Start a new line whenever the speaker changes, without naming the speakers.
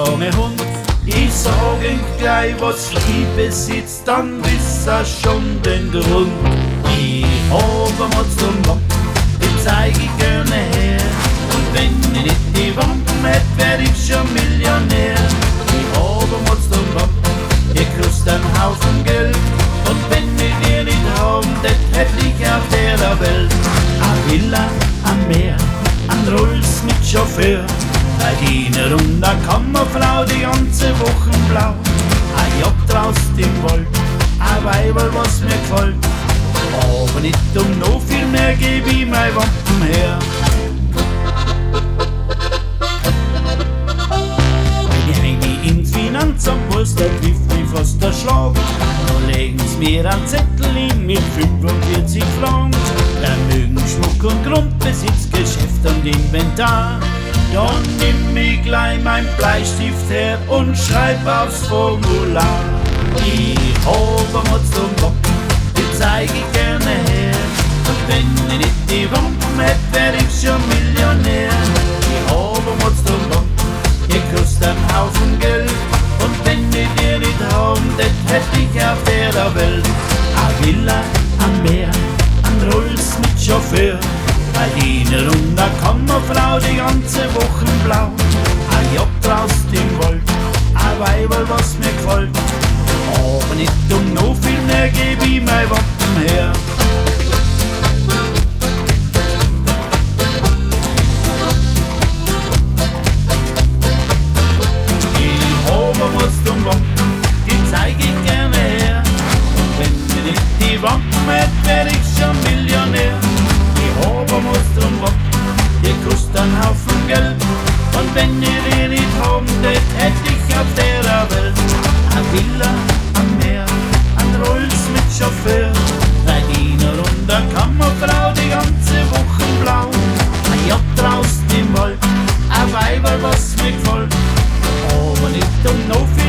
lange Hund. Ich sag euch gleich, was ich besitz, dann wisst ihr schon den Grund. Ich hab am Wappen, den zeig ich gerne her. Und wenn ich nicht die Wampen hätt, wär ich schon Millionär. Ich hab am Wappen, ihr kriegst einen Haufen Geld. Und wenn ich dir nicht haben, das hätt ich auf der Welt. A Villa am Meer, ein Rolls mit Chauffeur, bei Diener und a Kammerfrau die ganze Woche blau. A Yacht draußen im Wald, a Weiberl, was mir gefällt. Aber nicht um noch viel mehr geb ich mein Wappen her. Wenn ich heimgeh ins Finanzamt muss, da trifft mich fast der Schlag. Da legen's mir einen Zettel hin mit 45 Fragen. Vermögen, Schmuck und Grundbesitz, Geschäft und Inventar. Dann nimm ich gleich mein Bleistift her und schreib aufs Formular. Ich hab am Wappen, den zeig ich gerne her. Und wenn ich nicht die Wampen hätt, wär ich schon Millionär. Ich hab am Wappen, ihr kriegst einen Haufen Geld. Und wenn ich dir nicht haben, das hätt ich auf der Welt. A Villa am Meer, ein Rolls mit Chauffeur, ein Diener und a Kammerfrau die ganze Woche blau. A Yacht draußen im Wald, a Weiberl, was mir gefällt. Aber nicht um noch viel mehr geb ich mein Wappen her. Ich hab am Wappen, die zeig ich gerne her. Und wenn ich nicht die Wappen hätt, wär ich schon Millionär. Ich hab am Wappen, ihr kostet einen Haufen Geld. Und wenn ihr die nicht haben, das hätt ich auf der Welt. A Villa am Meer, ein Rolls mit Chauffeur, drei Diener und a Kammerfrau die ganze Woche blau. A Yacht draußen im Wald, a Weiberl, was mir gefällt. Aber nicht um noch viel